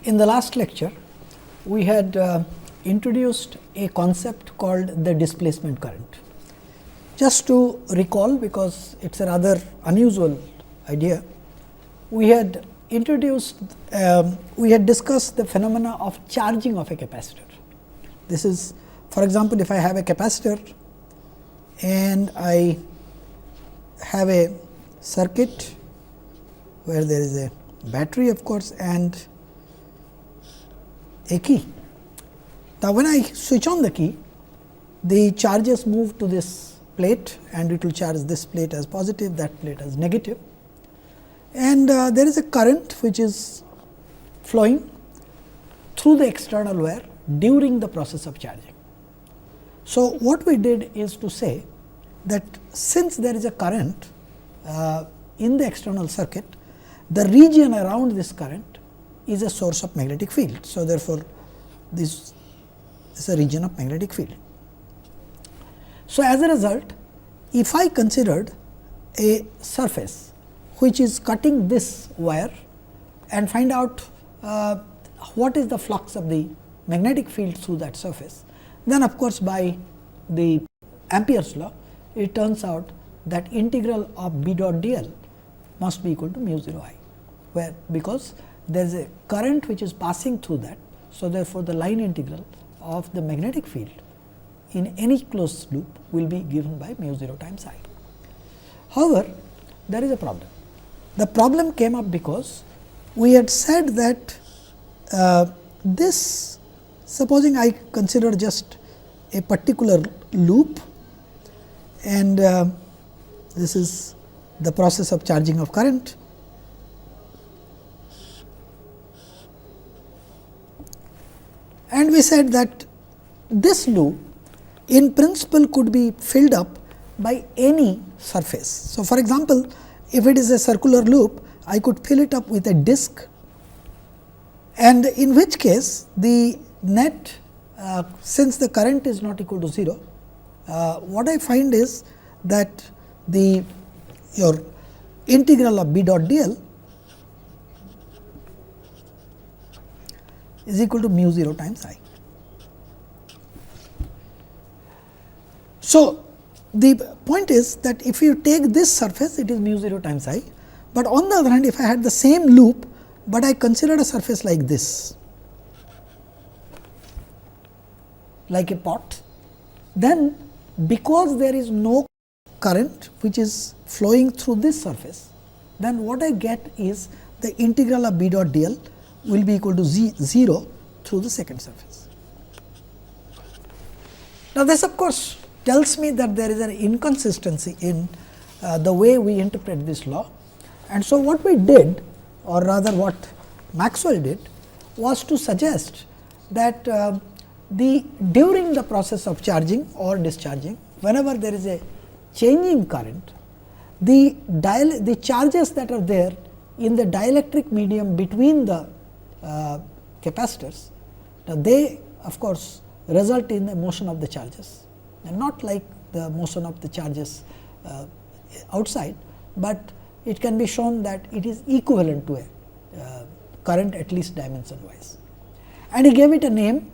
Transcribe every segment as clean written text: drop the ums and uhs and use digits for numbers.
In the last lecture, we had introduced a concept called the displacement current. Just to recall, because it is a rather unusual idea, we had introduced, we had discussed the phenomena of charging of a capacitor. This is, for example, if I have a capacitor and I have a circuit where there is a battery, of course, and a key. Now, when I switch on the key, the charges move to this plate and it will charge this plate as positive, that plate as negative. And there is a current which is flowing through the external wire during the process of charging. So, what we did is to say that since there is a current in the external circuit, the region around this current is a source of magnetic field. So, therefore, this is a region of magnetic field. So, as a result, if I considered a surface which is cutting this wire and find out what is the flux of the magnetic field through that surface, then of course, by the Ampere's law, it turns out that integral of B dot d l must be equal to mu 0 I, where because there is a current which is passing through that. So, therefore, the line integral of the magnetic field in any closed loop will be given by mu 0 times I. However, there is a problem. The problem came up because we had said that this, supposing I consider just a particular loop, and this is the process of charging of current. And we said that this loop in principle could be filled up by any surface. So, for example, if it is a circular loop, I could fill it up with a disc, and in which case the net, since the current is not equal to 0, what I find is that your integral of B dot d l is equal to mu 0 times I. So, the point is that if you take this surface, it is mu 0 times I, but on the other hand, if I had the same loop, but I considered a surface like this, like a pot, then because there is no current which is flowing through this surface, then what I get is the integral of B dot d l will be equal to 0 through the second surface. Now, this of course tells me that there is an inconsistency in the way we interpret this law. And so, what we did, or rather what Maxwell did, was to suggest that during the process of charging or discharging, whenever there is a changing current, the charges that are there in the dielectric medium between the capacitors, now they of course result in the motion of the charges, and not like the motion of the charges outside, but it can be shown that it is equivalent to a current, at least dimension wise. And he gave it a name,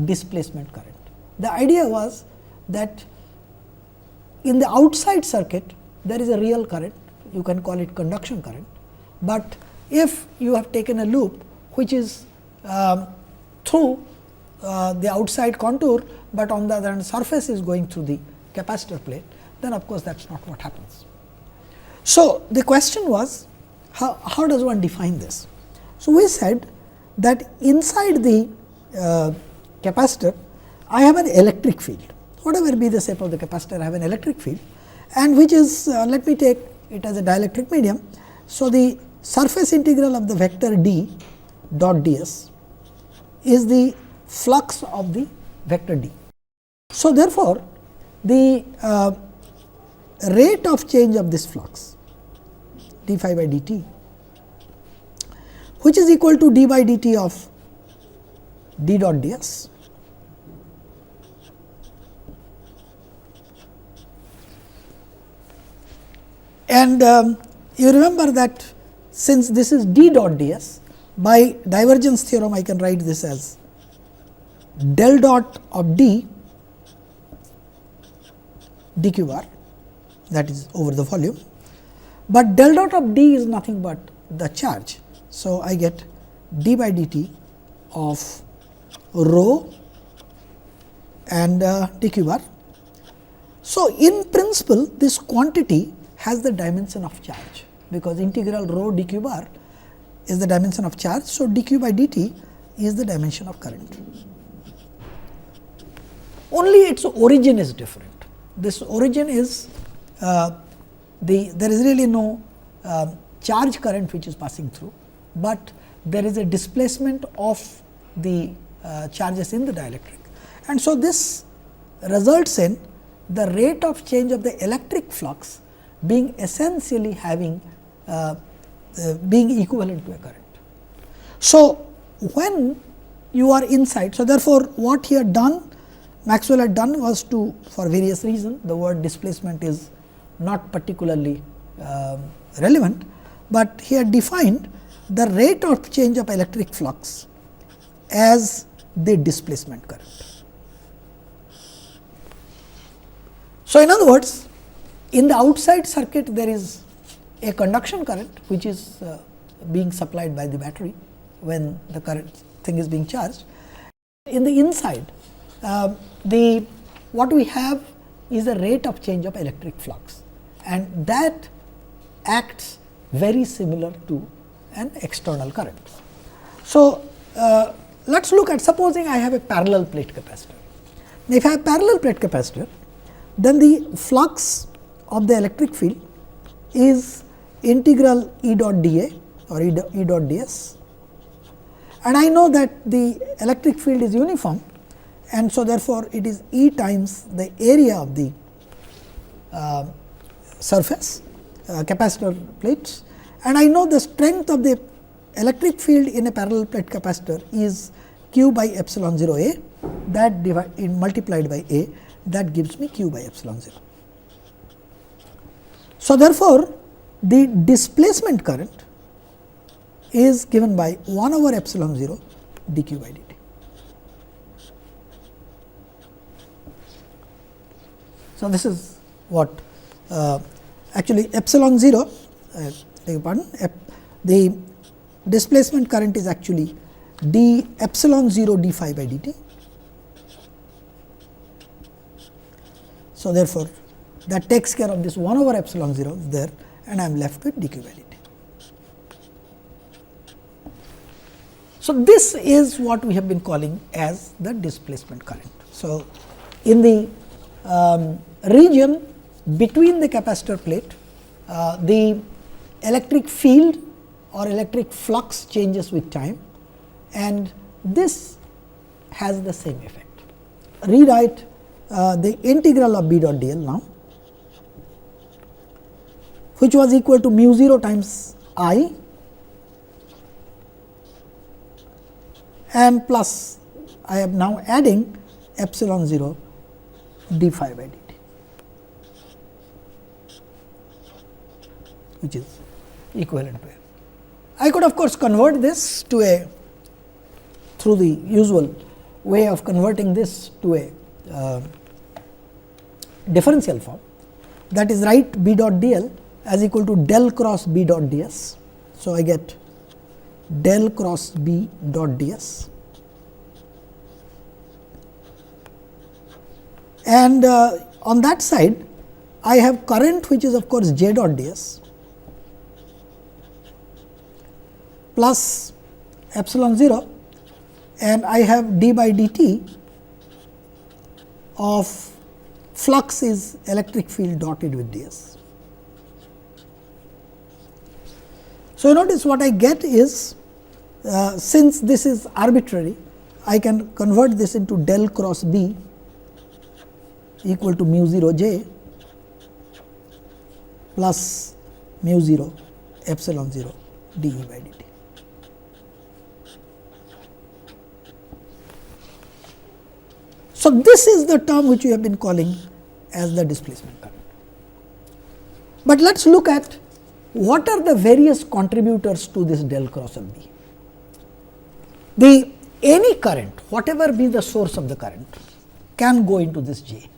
displacement current. The idea was that in the outside circuit there is a real current, you can call it conduction current, but if you have taken a loop which is through the outside contour, but on the other hand surface is going through the capacitor plate, then of course, that is not what happens. So, the question was how does one define this? So, we said that inside the capacitor I have an electric field, whatever be the shape of the capacitor, I have an electric field, and which is let me take it as a dielectric medium. So, the surface integral of the vector d dot d s is the flux of the vector d. So, therefore, the rate of change of this flux d phi by dt, which is equal to d by dt of d dot d s, and you remember that since this is d dot d s, by divergence theorem I can write this as del dot of d dq bar, that is over the volume, but del dot of d is nothing but the charge. So, I get d by dt of rho and dq bar. So, in principle this quantity has the dimension of charge, because integral rho dq bar is the dimension of charge. So, dq by dt is the dimension of current. Only its origin is different. This origin is there is really no charge current which is passing through, but there is a displacement of the charges in the dielectric. And so, this results in the rate of change of the electric flux being essentially having being equivalent to a current. So, when you are inside, so therefore, what he had done, Maxwell had done was to, for various reasons, the word displacement is not particularly relevant, but he had defined the rate of change of electric flux as the displacement current. So, in other words, in the outside circuit there is a conduction current which is being supplied by the battery when the current thing is being charged. In the inside, what we have is a rate of change of electric flux, and that acts very similar to an external current. So, let us look at, supposing I have a parallel plate capacitor. If I have parallel plate capacitor, then the flux of the electric field is integral E dot dA or E dot ds, and I know that the electric field is uniform, and so therefore, it is E times the area of the surface capacitor plates, and I know the strength of the electric field in a parallel plate capacitor is q by epsilon 0 a, that multiplied by a, that gives me q by epsilon 0. So, therefore, the displacement current is given by 1 over epsilon 0 dq by dt. So, this is what actually epsilon 0, beg pardon, the displacement current is actually d epsilon 0 d phi by dt. So, therefore, that takes care of this 1 over epsilon 0 there, and I am left with dq by dt. So, this is what we have been calling as the displacement current. So, in the region between the capacitor plate, the electric field or electric flux changes with time, and this has the same effect. Rewrite the integral of B dot dl now, which was equal to mu 0 times I and plus I am now adding epsilon 0 d phi by dt, which is equivalent to a. I could of course convert this to a, through the usual way of converting this to a differential form, that is, write B dot dl as equal to del cross B dot ds. So, I get del cross B dot ds, and on that side I have current which is of course J dot ds plus epsilon 0, and I have d by dt of flux is electric field dotted with ds. So, you notice what I get is, since this is arbitrary, I can convert this into del cross B equal to mu 0 j plus mu 0 epsilon 0 d E by dt. So, this is the term which we have been calling as the displacement current. But let us look at what are the various contributors to this del cross of B. the any current, whatever be the source of the current, can go into this J.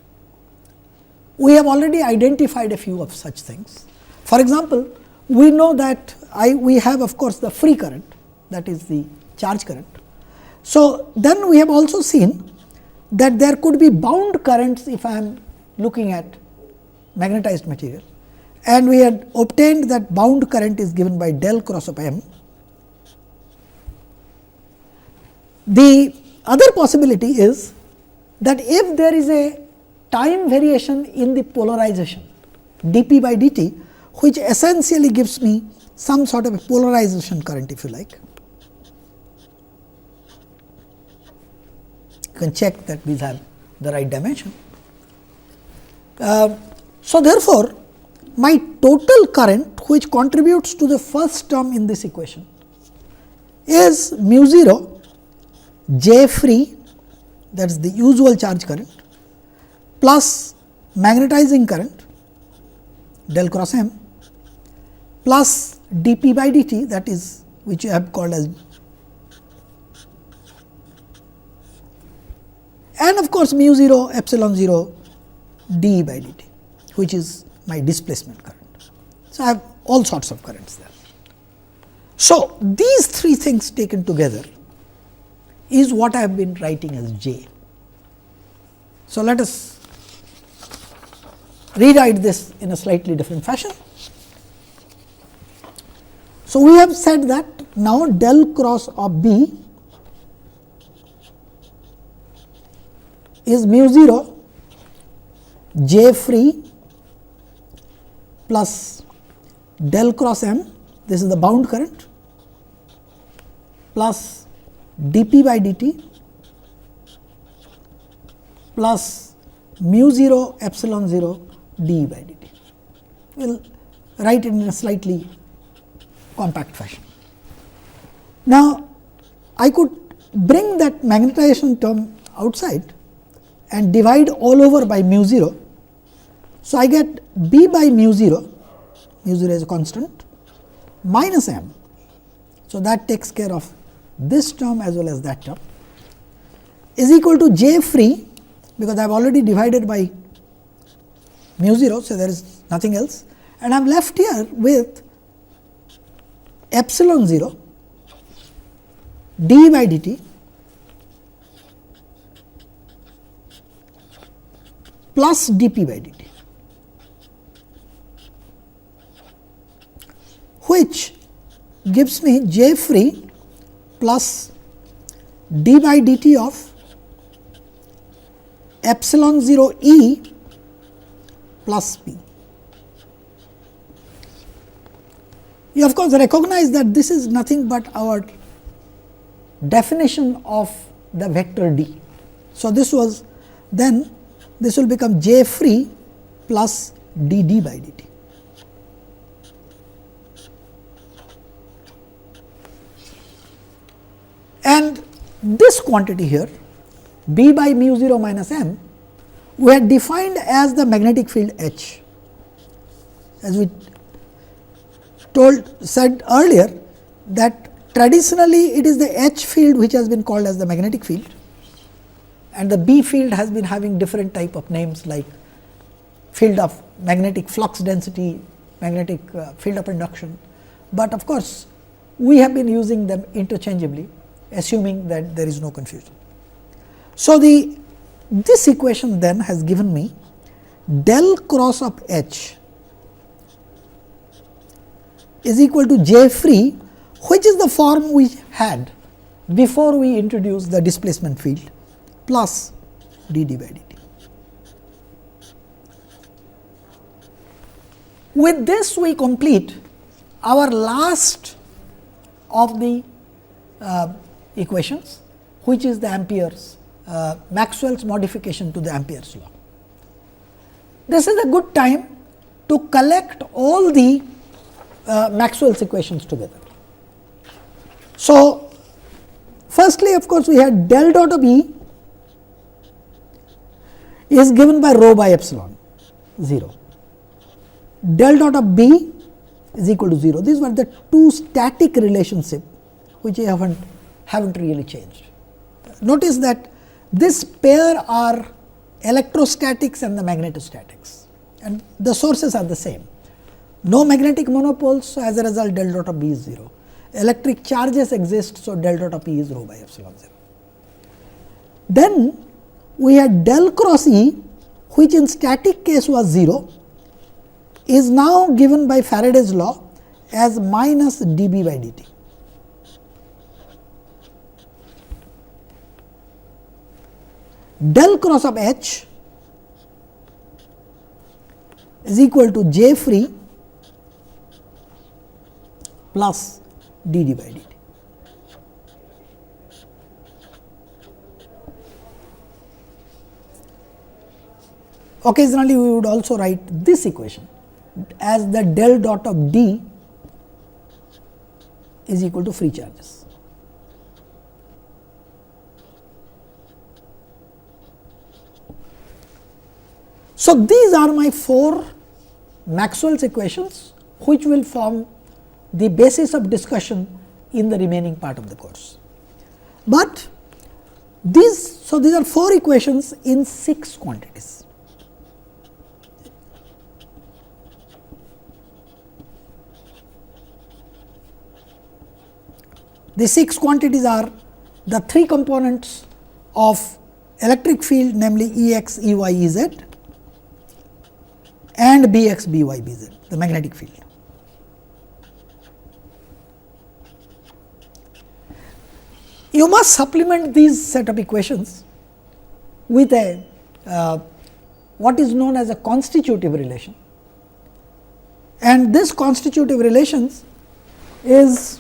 We have already identified a few of such things. For example, we know that we have of course, the free current, that is the charge current. So, then we have also seen that there could be bound currents if I am looking at magnetized material, and we had obtained that bound current is given by del cross of M. The other possibility is that if there is a time variation in the polarization dP by dt, which essentially gives me some sort of a polarization current, if you like. You can check that these have the right dimension. So, therefore, my total current which contributes to the first term in this equation is mu 0 J free, that is the usual charge current, plus magnetizing current del cross M, plus dP by dt, that is which you have called as, and of course, mu 0 epsilon 0 dE by dt, which is my displacement current. So, I have all sorts of currents there. So, these three things taken together is what I have been writing as J. So, let us rewrite this in a slightly different fashion. So, we have said that now del cross of B is mu 0 J free plus del cross M, this is the bound current, plus dP by dt plus mu 0 epsilon 0 dE by dt. We will write it in a slightly compact fashion. Now, I could bring that magnetization term outside and divide all over by mu 0. So, I get B by mu 0 is a constant, minus M. So, that takes care of this term as well as that term, is equal to J free, because I have already divided by mu 0. So, there is nothing else, and I am left here with epsilon 0 dE by dt plus dP by dt, which gives me J free plus d by dt of epsilon 0 E plus P. You of course recognize that this is nothing but our definition of the vector D. So, this was then this will become J free plus d d by dt. And this quantity here, B by mu 0 minus M, we had defined as the magnetic field H. As we said earlier, that traditionally it is the H field which has been called as the magnetic field, and the B field has been having different type of names like field of magnetic flux density, magnetic field of induction, but of course, we have been using them interchangeably, assuming that there is no confusion. So, this equation then has given me del cross of H is equal to J free, which is the form we had before we introduced the displacement field, plus d d by dt. With this we complete our last of the equations, which is the Ampere's Maxwell's modification to the Ampere's law. This is a good time to collect all the Maxwell's equations together. So, firstly of course, we had del dot of E is given by rho by epsilon 0, del dot of B is equal to 0. These were the two static relationship which I have not have not really changed. Notice that this pair are electrostatics and the magnetostatics, and the sources are the same. No magnetic monopoles, so as a result del dot of B is 0. Electric charges exist, so del dot of P is rho by epsilon 0. Then we had del cross E, which in static case was 0, is now given by Faraday's law as minus dB by dt. Del cross of H is equal to J free plus dd by dt. Occasionally, we would also write this equation as the del dot of D is equal to free charges. So, these are my 4 Maxwell's equations, which will form the basis of discussion in the remaining part of the course. But these are 4 equations in 6 quantities. The 6 quantities are the 3 components of electric field, namely E x, E y, E z, and B x, B y, B z, the magnetic field. You must supplement these set of equations with a what is known as a constitutive relation, and this constitutive relations is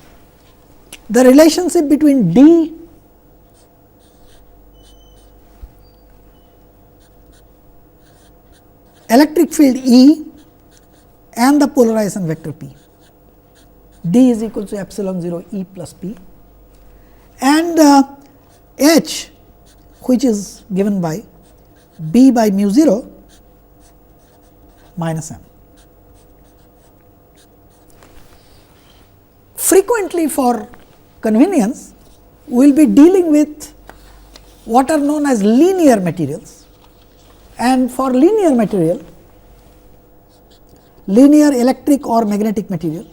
the relationship between D electric field E and the polarization vector P. D is equal to epsilon 0 E plus P, and H, which is given by B by mu 0 minus m. Frequently, for convenience, we will be dealing with what are known as linear materials, and for linear material, linear electric or magnetic material,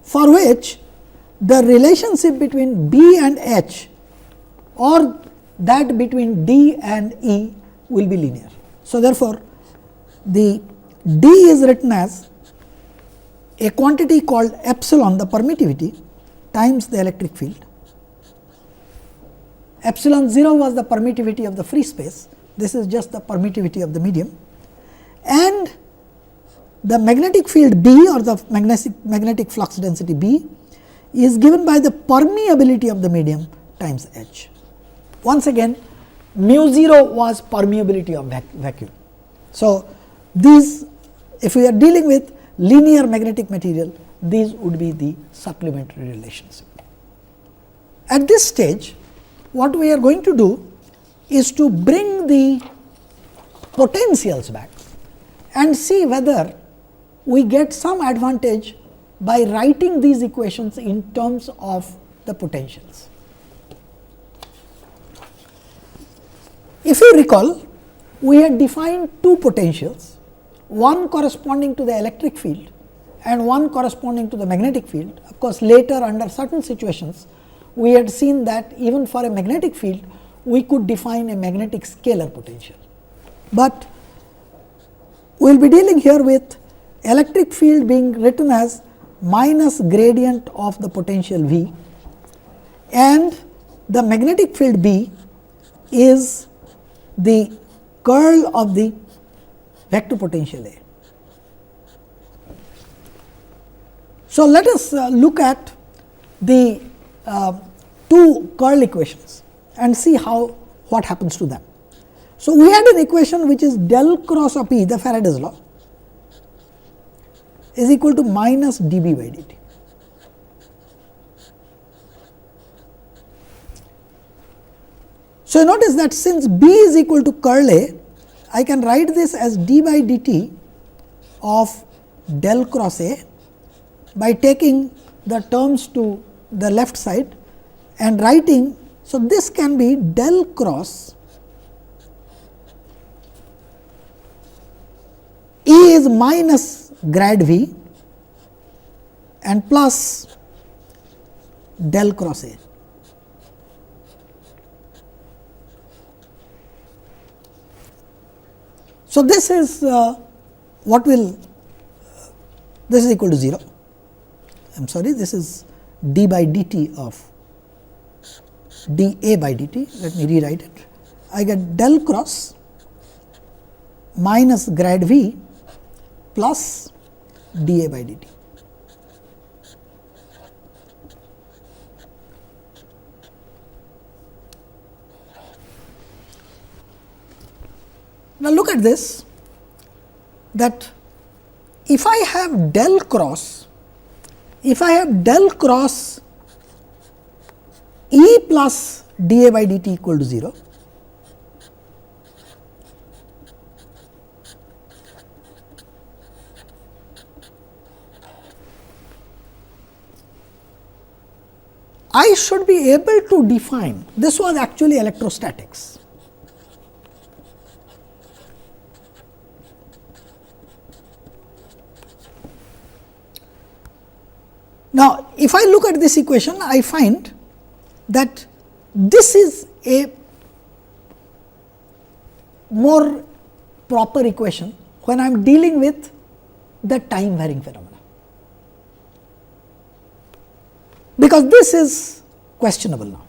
for which the relationship between B and H or that between D and E will be linear. So, therefore, the D is written as a quantity called epsilon, the permittivity, times the electric field. Epsilon 0 was the permittivity of the free space, this is just the permittivity of the medium, and the magnetic field B or the magnetic flux density B is given by the permeability of the medium times H. Once again, mu 0 was permeability of vacuum. So, these, if we are dealing with linear magnetic material, these would be the supplementary relations. At this stage, what we are going to do is to bring the potentials back and see whether we get some advantage by writing these equations in terms of the potentials. If you recall, we had defined 2 potentials, one corresponding to the electric field and one corresponding to the magnetic field. Of course, later under certain situations, we had seen that even for a magnetic field, we could define a magnetic scalar potential. But we will be dealing here with electric field being written as minus gradient of the potential V, and the magnetic field B is the curl of the vector potential A. So, let us look at the 2 curl equations and see what happens to them. So, we had an equation which is del cross of E, the Faraday's law, is equal to minus dB by dt. So, notice that since B is equal to curl A, I can write this as d by dt of del cross A by taking the terms to the left side and writing. So, this can be del cross E is minus grad V and plus del cross A. So, this is what will this is equal to 0. I am sorry, this is d by dt of dA by dt. Let me rewrite it. I get del cross minus grad V plus dA by dt. Now, look at this, that if I have del cross, E plus dA by dt equal to 0, I should be able to define, this was actually electrostatics. Now, if I look at this equation, I find that this is a more proper equation when I am dealing with the time varying phenomena, because this is questionable now.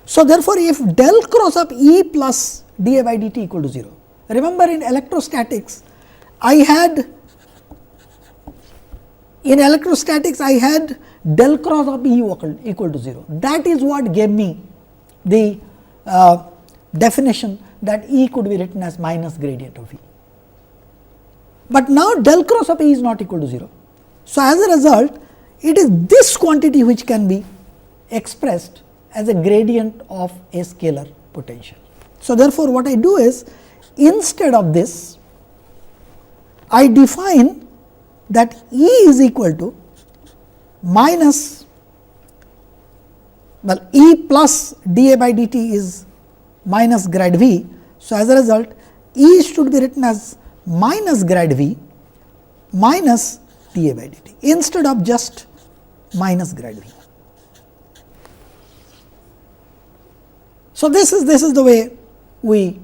So, therefore, if del cross of E plus dA by dt equal to 0, remember in electrostatics, I had del cross of E equal to 0. That is what gave me the definition that E could be written as minus gradient of E. But now, del cross of E is not equal to 0. So, as a result, it is this quantity which can be expressed as a gradient of a scalar potential. So, therefore, what I do is, instead of this, I define that E is equal to minus, well, E plus dA by dt is minus grad V. So, as a result, E should be written as minus grad V minus dA by dt instead of just minus grad V. So, this is the way we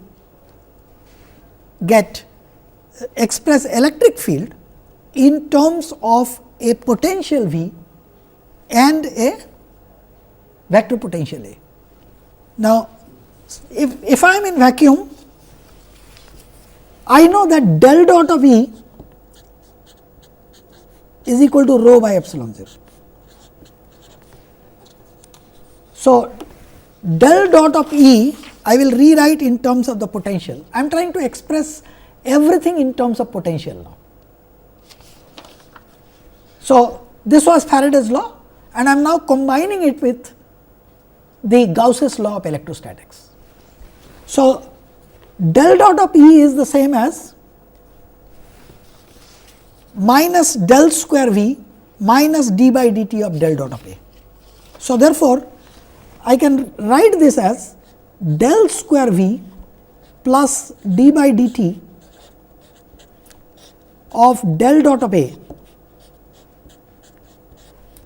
express electric field in terms of a potential V and a vector potential A. Now, if I am in vacuum, I know that del dot of E is equal to rho by epsilon 0. So, del dot of E I will rewrite in terms of the potential. I am trying to express everything in terms of potential now. So, this was Faraday's law and I am now combining it with the Gauss's law of electrostatics. So, del dot of E is the same as minus del square V minus d by dt of del dot of A. So, therefore, I can write this as del square V plus d by dt of del dot of A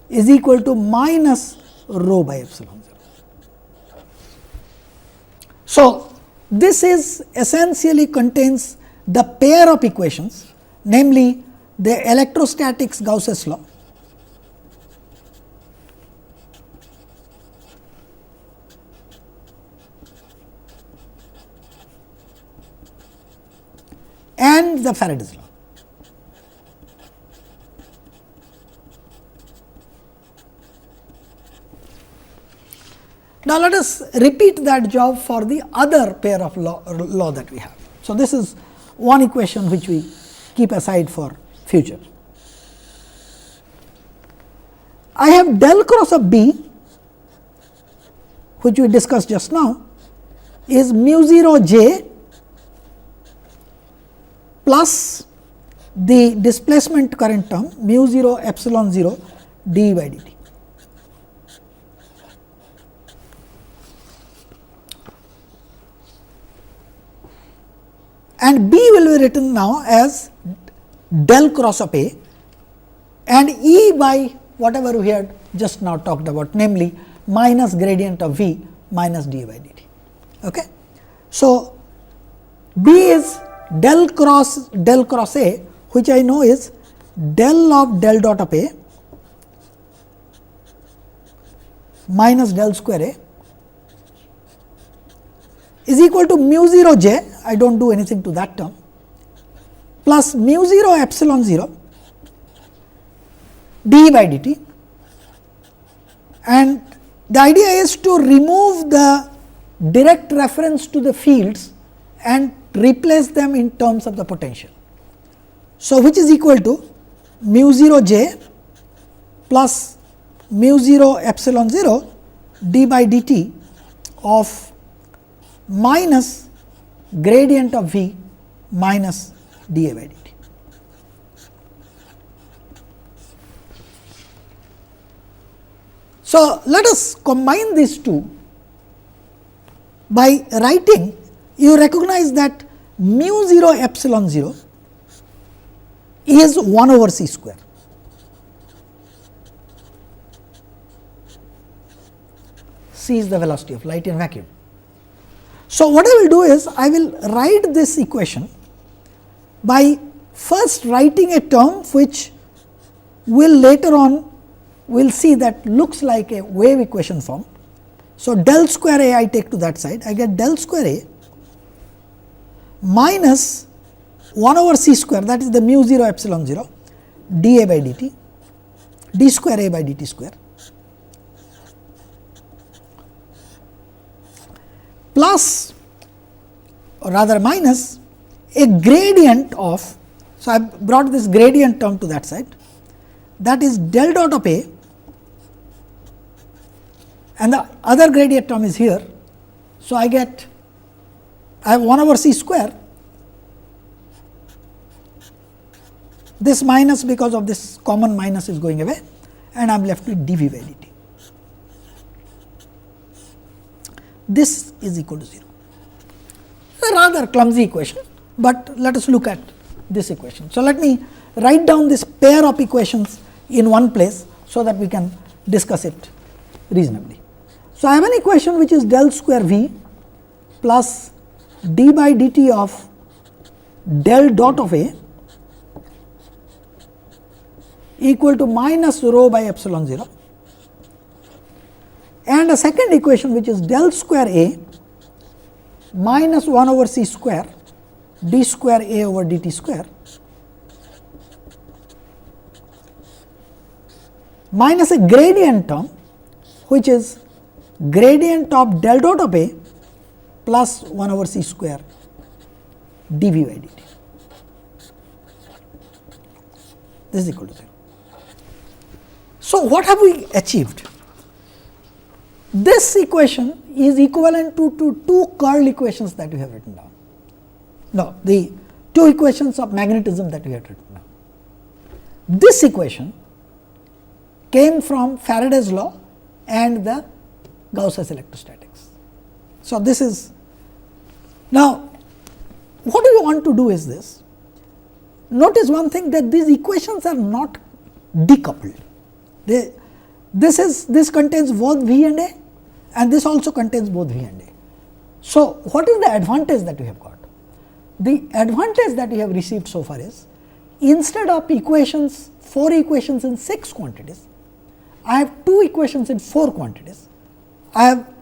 is equal to minus rho by epsilon 0. So, this is essentially contains the pair of equations, namely the electrostatics Gauss's law and the Faraday's law. Now, let us repeat that job for the other pair of law that we have. So, this is one equation which we keep aside for future. I have del cross of B, which we discussed just now, is mu 0 j plus the displacement current term mu 0 epsilon 0 dE by dt. And B will be written now as del cross of A, and E by whatever we had just now talked about, namely minus gradient of V minus dA by dt. Okay. So, B is del cross A, which I know is del of del dot of A minus del square A is equal to mu 0 j, I do not do anything to that term, plus mu 0 epsilon 0 dE by dt, and the idea is to remove the direct reference to the fields and replace them in terms of the potential. So, which is equal to mu 0 j plus mu 0 epsilon 0 d by dt of minus gradient of V minus dA by dt. So, let us combine these two by writing. You recognize that mu 0 epsilon 0 is 1 over c square. C is the velocity of light in vacuum. So, what I will do is, I will write this equation by first writing a term which will later on we will see that looks like a wave equation form. So, del square A I take to that side, I get del square A minus 1 over c square, that is the mu 0 epsilon 0 dA by dt, d square A by dt square, plus or rather minus a gradient of. So, I brought this gradient term to that side, that is del dot of A, and the other gradient term is here. So, I have 1 over c square, this minus because of this common minus is going away, and I am left with dV by dt. This is equal to 0. A rather clumsy equation, but let us look at this equation. So, let me write down this pair of equations in one place, so that we can discuss it reasonably. So, I have an equation which is del square V plus d by dt of del dot of A equal to minus rho by epsilon 0, and a second equation which is del square A minus 1 over c square d square A over dt square minus a gradient term which is gradient of del dot of A plus 1 over c square dV by dt. This is equal to 0. So, what have we achieved? This equation is equivalent to two curl equations that we have written down. No, the two equations of magnetism that we have written down. This equation came from Faraday's law and the Gauss's electrostatics. So, this is now what we want to do is this. Notice one thing, that these equations are not decoupled. This contains both V and A, and this also contains both V and A. So, what is the advantage that we have got? The advantage that we have received so far is, instead of equations, 4 equations in 6 quantities, I have 2 equations in 4 quantities. I have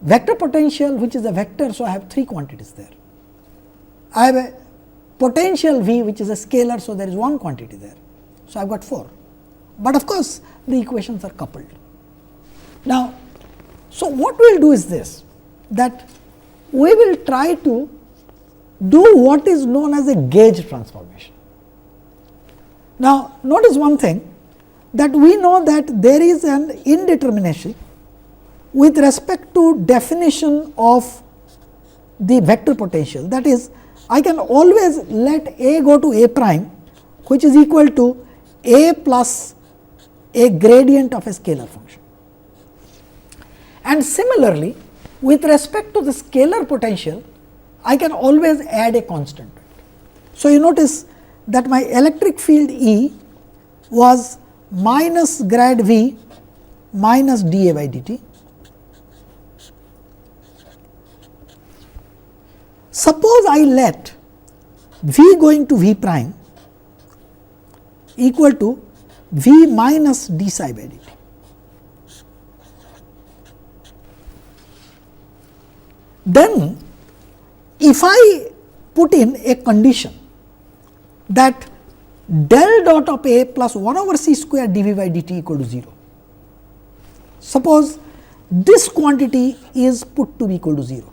vector potential which is a vector, so I have 3 quantities there. I have a potential V which is a scalar, so there is 1 quantity there. So, I have got 4, but of course, the equations are coupled. Now, so what we will do is this, that we will try to do what is known as a gauge transformation. Now, notice one thing, that we know that there is an indeterminacy with respect to definition of the vector potential. That is, I can always let A go to A prime, which is equal to A plus a gradient of a scalar function. And similarly, with respect to the scalar potential, I can always add a constant. So, you notice that my electric field E was minus grad V minus dA by dt. Suppose I let V going to V prime equal to V minus d psi by dt. Then, if I put in a condition that del dot of A plus 1 over c square dV by dt equal to 0. Suppose this quantity is put to be equal to 0.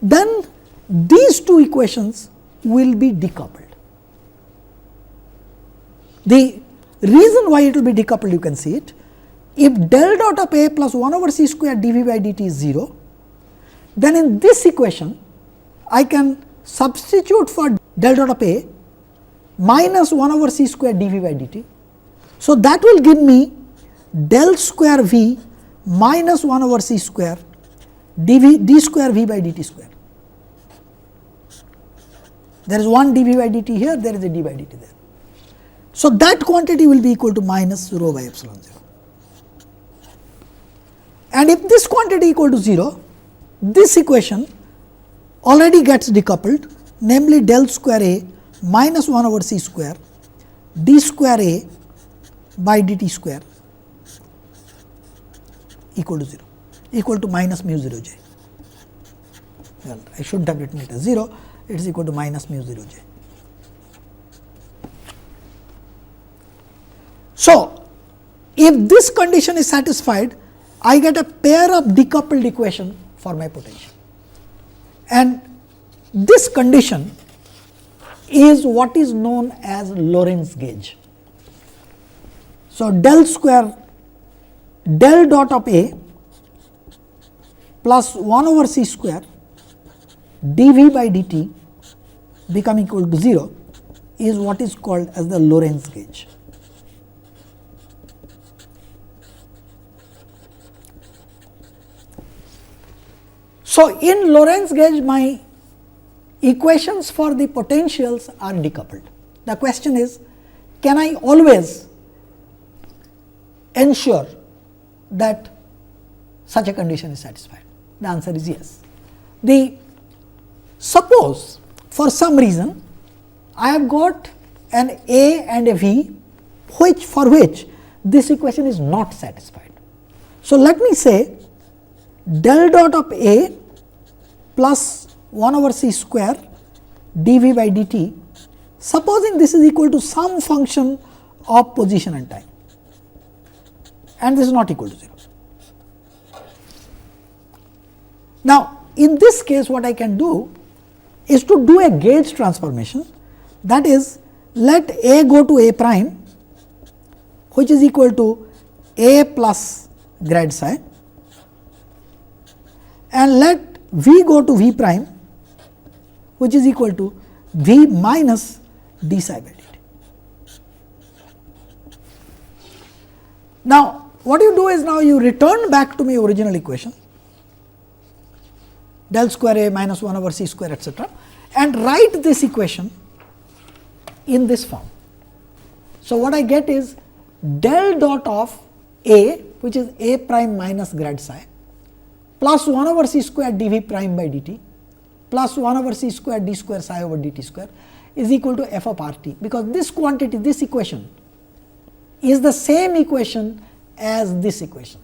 Then these two equations will be decoupled. The reason why it will be decoupled, you can see it. If del dot of A plus 1 over c square dV by dt is 0, then in this equation I can substitute for del dot of A minus 1 over c square dV by dt. So, that will give me del square V minus 1 over c square d square V by dt square. There is one dV by dt here, there is a d by dt there. So, that quantity will be equal to minus rho by epsilon 0. And if this quantity equal to 0, this equation already gets decoupled, namely del square A minus 1 over c square d square A by dt square equal to 0, equal to minus mu 0 j. Well, I should not have written it as 0, it is equal to minus mu 0 j. So, if this condition is satisfied, I get a pair of decoupled equation for my potential, and this condition is what is known as Lorentz gauge. So, del dot of A plus 1 over c square dV by dt become equal to 0 is what is called as the Lorentz gauge. So, in Lorentz gauge my equations for the potentials are decoupled. The question is, can I always ensure that such a condition is satisfied? The answer is yes. Suppose for some reason I have got an A and a V for which this equation is not satisfied. So, let me say del dot of A plus 1 over c square dV by dt, supposing this is equal to some function of position and time, and this is not equal to 0. Now, in this case what I can do is to do a gauge transformation, that is, let A go to A prime, which is equal to A plus grad psi, and let V go to V prime, which is equal to V minus d psi by dt. Now, what you do is now you return back to my original equation, del square A minus 1 over c square etc., and write this equation in this form. So, what I get is del dot of A, which is A prime minus grad psi, plus 1 over c square dV prime by dt plus 1 over c square d square psi over dt square is equal to f of r t, because this quantity, this equation is the same equation as this equation.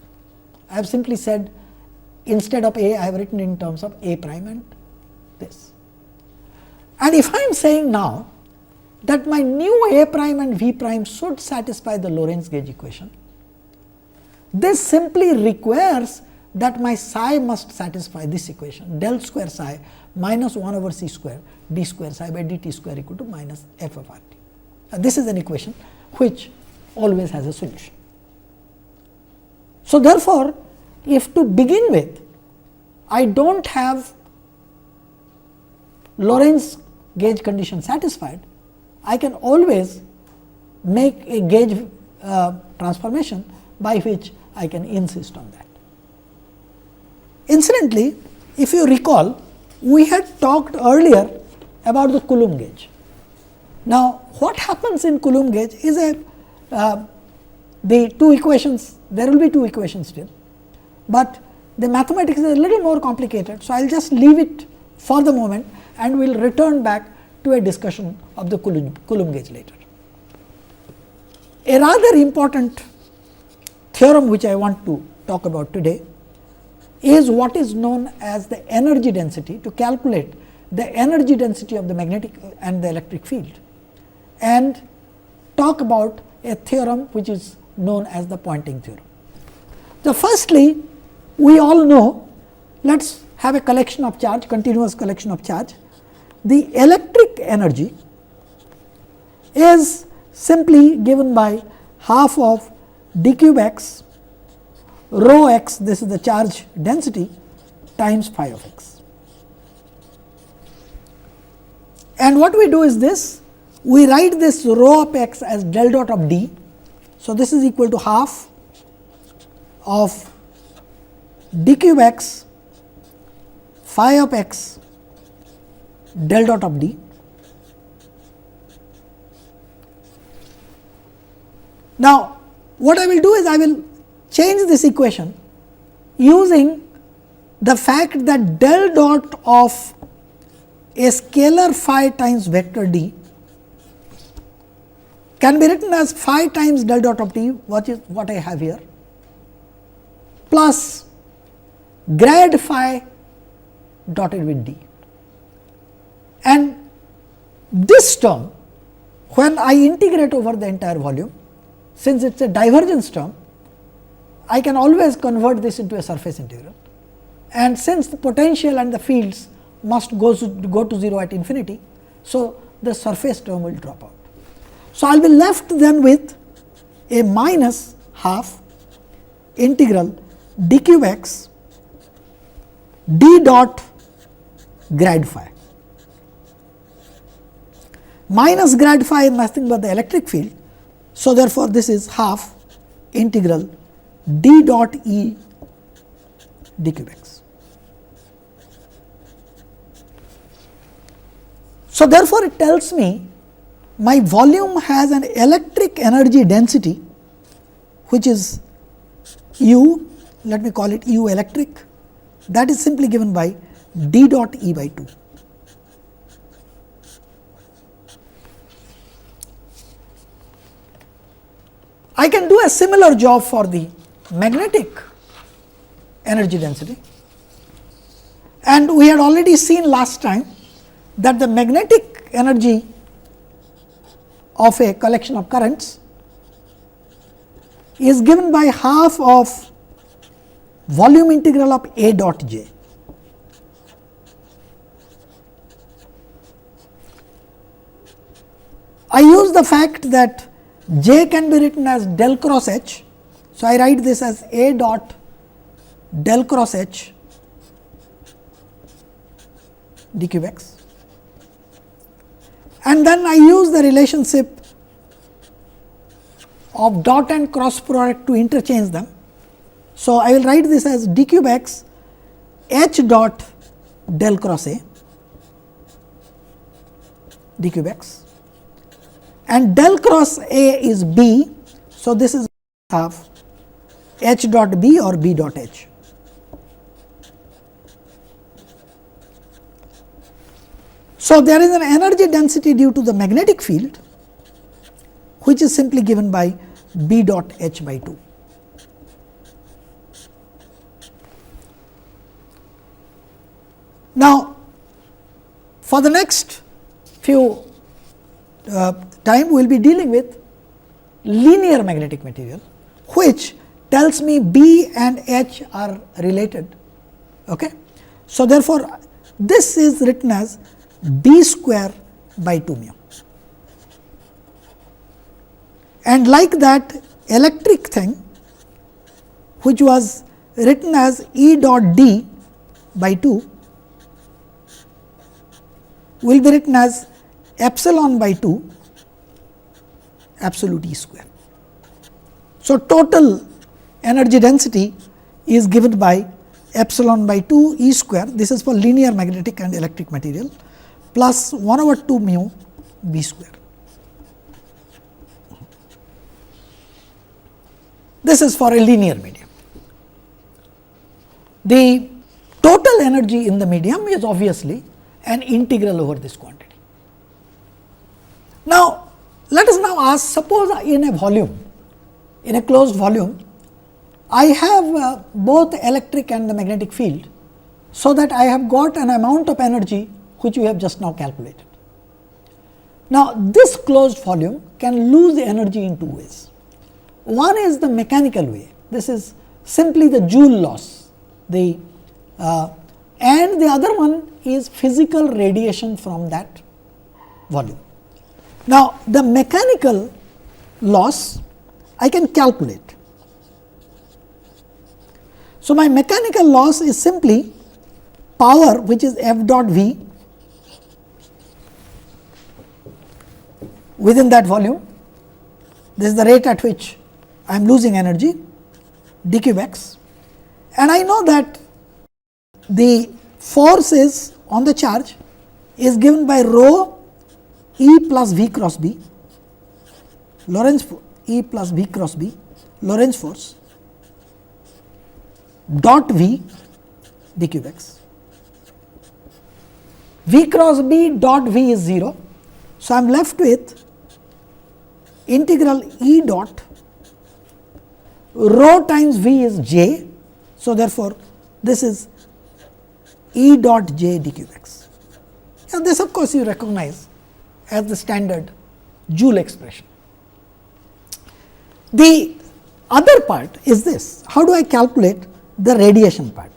I have simply said, instead of A, I have written in terms of A prime and this. And if I am saying now that my new A prime and V prime should satisfy the Lorentz gauge equation, this simply requires that my psi must satisfy this equation, del square psi minus 1 over c square d square psi by dt square equal to minus f of r t. This is an equation which always has a solution. So, therefore, if to begin with I do not have Lorentz gauge condition satisfied, I can always make a gauge transformation by which I can insist on that. Incidentally, if you recall, we had talked earlier about the Coulomb gauge. Now, what happens in Coulomb gauge is the two equations, there will be two equations still, but the mathematics is a little more complicated. So, I will just leave it for the moment and we will return back to a discussion of the Coulomb gauge later. A rather important theorem which I want to talk about today is what is known as the energy density, to calculate the energy density of the magnetic and the electric field, and talk about a theorem which is known as the Poynting theorem. So, firstly, we all know, let us have a collection of charge, continuous collection of charge. The electric energy is simply given by half of d cube x rho x, this is the charge density, times phi of x. And what we do is this, we write this rho of x as del dot of d. So, this is equal to half of d cube x phi of x del dot of d. Now, what I will do is I will change this equation using the fact that del dot of a scalar phi times vector d can be written as phi times del dot of d, what is what I have here, plus grad phi dotted with d. And this term, when I integrate over the entire volume, since it is a divergence term, I can always convert this into a surface integral, and since the potential and the fields must go to 0 at infinity, so the surface term will drop out. So, I will be left then with a minus half integral d cube x d dot grad phi. Minus grad phi is nothing but the electric field. So, therefore, this is half integral d dot E d cube x. So, therefore, it tells me my volume has an electric energy density which is U, let me call it U electric, that is simply given by d dot E by 2. I can do a similar job for the magnetic energy density, and we had already seen last time that the magnetic energy of a collection of currents is given by half of volume integral of A dot j. I use the fact that j can be written as del cross h. So, I write this as A dot del cross h d cube x, and then I use the relationship of dot and cross product to interchange them. So, I will write this as d cube x h dot del cross A d cube x, and del cross A is B. So, this is half h dot B or B dot h. So, there is an energy density due to the magnetic field which is simply given by B dot h by 2. Now, for the next few time we will be dealing with linear magnetic material, which tells me B and H are related. Okay? So, therefore, this is written as B square by 2 mu, and like that electric thing which was written as E dot D by 2 will be written as epsilon by 2 absolute E square. So, total energy density is given by epsilon by 2 E square, this is for linear magnetic and electric material, plus 1 over 2 mu B square. This is for a linear medium. The total energy in the medium is obviously an integral over this quantity. Now, let us now ask, suppose in a volume, in a closed volume, I have both electric and the magnetic field, so that I have got an amount of energy which we have just now calculated. Now, this closed volume can lose energy in two ways. One is the mechanical way, this is simply the Joule loss, and the other one is physical radiation from that volume. Now, the mechanical loss I can calculate. So, my mechanical loss is simply power, which is F dot V within that volume. This is the rate at which I am losing energy, d cube x, and I know that the force is on the charge is given by rho E plus V cross B, Lorentz E plus V cross B, Lorentz force, dot V d cube x. V cross B dot V is 0. So, I am left with integral E dot rho times V is J. So, therefore, this is E dot J d cube x. And this of course, you recognize as the standard Joule expression. The other part is this, how do I calculate the radiation part?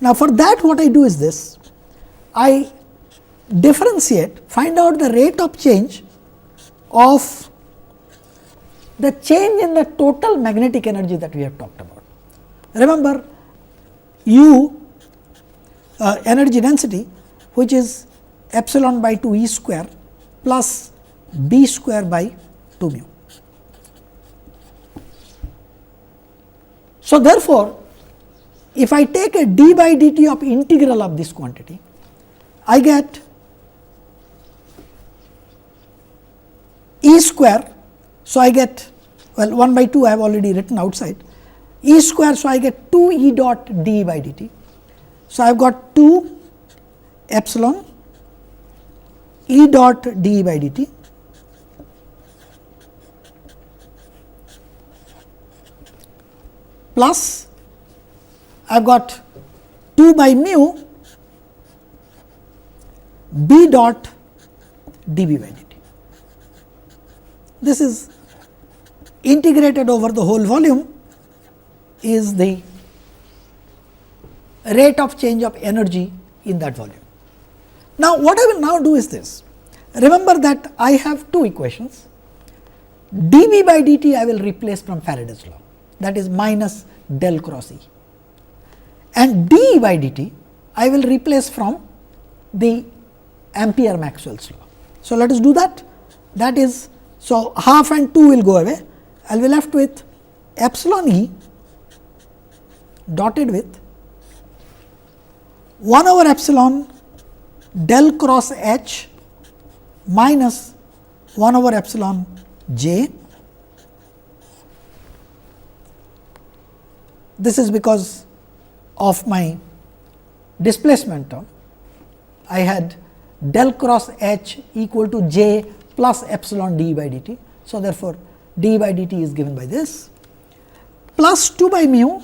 Now, for that what I do is this, I differentiate, find out the rate of change of the change in the total magnetic energy that we have talked about. Remember, U energy density, which is epsilon by 2 E square plus B square by 2 mu. So, therefore, if I take a d by dt of integral of this quantity, I get E square. So, I get, well, 1 by 2 I have already written outside, E square. So, I get 2 E dot d by dt. So, I have got 2 epsilon E dot d by dt plus I have got 2 by mu B dot dB by dt. This is integrated over the whole volume, is the rate of change of energy in that volume. Now, what I will now do is this, remember that I have two equations, dB by dt I will replace from Faraday's law, that is minus del cross E, and d by dt I will replace from the Ampere Maxwell's law. So, let us do that. That is, so half and 2 will go away, I will be left with epsilon E dotted with 1 over epsilon del cross H minus 1 over epsilon J. This is because of my displacement term. I had del cross H equal to J plus epsilon d by dt. So, therefore, d by dt is given by this plus 2 by mu.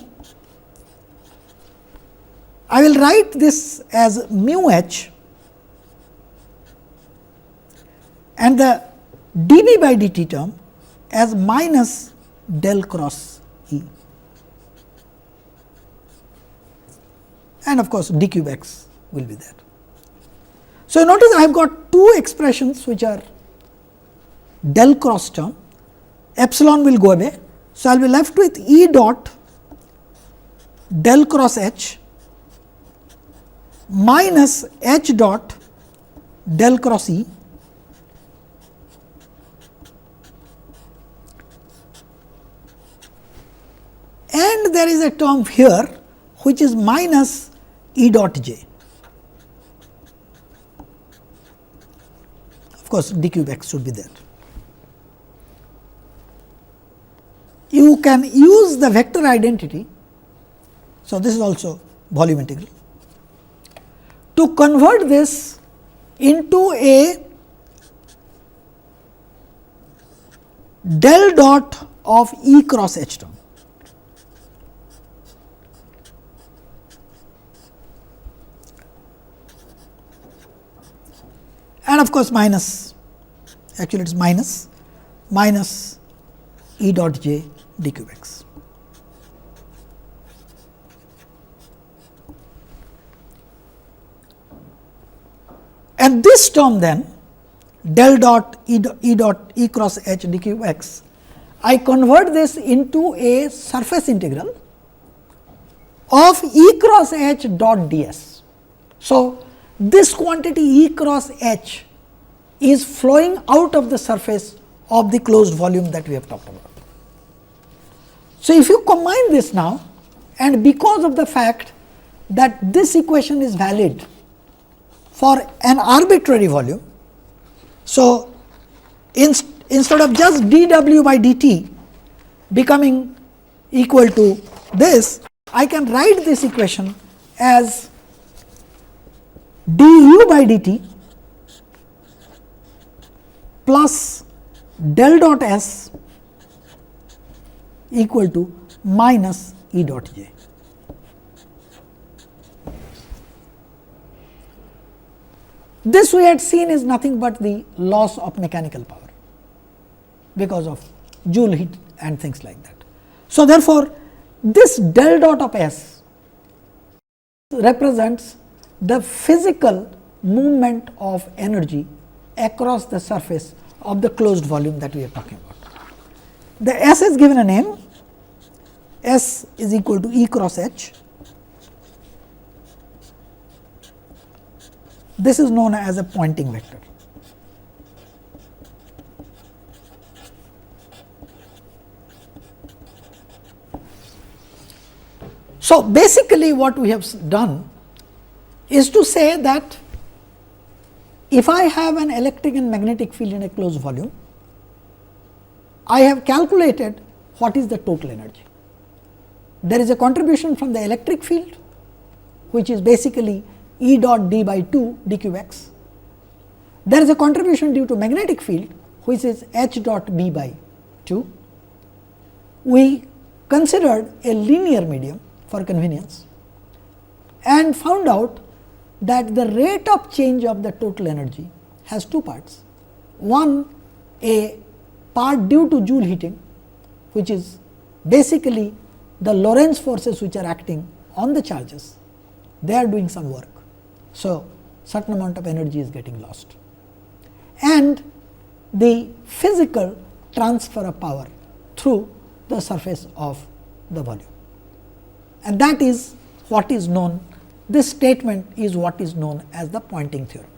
I will write this as mu h and the dB by dt term as minus del cross E, and of course, d cube x will be there. So, notice I have got two expressions which are del cross term, epsilon will go away. So, I will be left with E dot del cross H minus H dot del cross E and there is a term here which is minus E dot j. Of course, d cube x should be there. You can use the vector identity. So, this is also volume integral to convert this into a del dot of E cross H term. And of course, minus, actually it is minus E dot j d cube x. And this term then, del dot E cross H d cube x, I convert this into a surface integral of E cross H dot ds. So, this quantity E cross H is flowing out of the surface of the closed volume that we have talked about. So, if you combine this now, and because of the fact that this equation is valid for an arbitrary volume, so instead of just dw by dt becoming equal to this, I can write this equation as du by dt plus del dot s equal to minus E dot j. This we had seen is nothing but the loss of mechanical power because of Joule heat and things like that. So, therefore, this del dot of S represents the physical movement of energy across the surface of the closed volume that we are talking about. The S is given a name, S is equal to E cross H. This is known as a Poynting vector. So, basically what we have done is to say that if I have an electric and magnetic field in a closed volume, I have calculated what is the total energy. There is a contribution from the electric field, which is basically E dot d by 2 d cube x. There is a contribution due to magnetic field, which is H dot b by 2. We considered a linear medium for convenience and found out that the rate of change of the total energy has two parts. One, a part due to Joule heating, which is basically the Lorentz forces which are acting on the charges, they are doing some work. So, certain amount of energy is getting lost, and the physical transfer of power through the surface of the volume, and that is what is known, this statement is what is known as the Poynting theorem.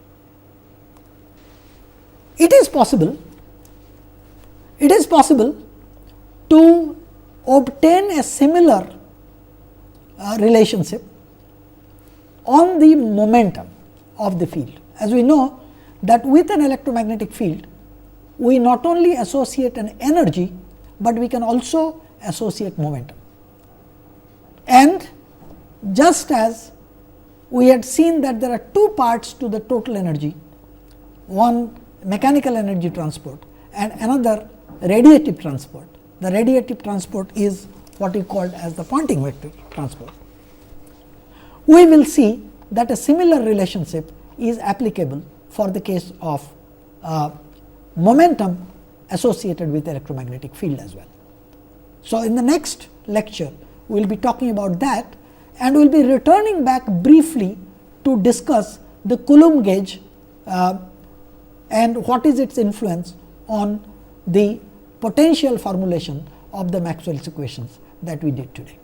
It is possible to obtain a similar relationship on the momentum of the field. As we know that with an electromagnetic field, we not only associate an energy, but we can also associate momentum. And just as we had seen that there are two parts to the total energy, one mechanical energy transport and another radiative transport. The radiative transport is what we called as the Poynting vector transport. We will see that a similar relationship is applicable for the case of momentum associated with electromagnetic field as well. So, in the next lecture, we will be talking about that, and we will be returning back briefly to discuss the Coulomb gauge and what is its influence on the potential formulation of the Maxwell's equations that we did today.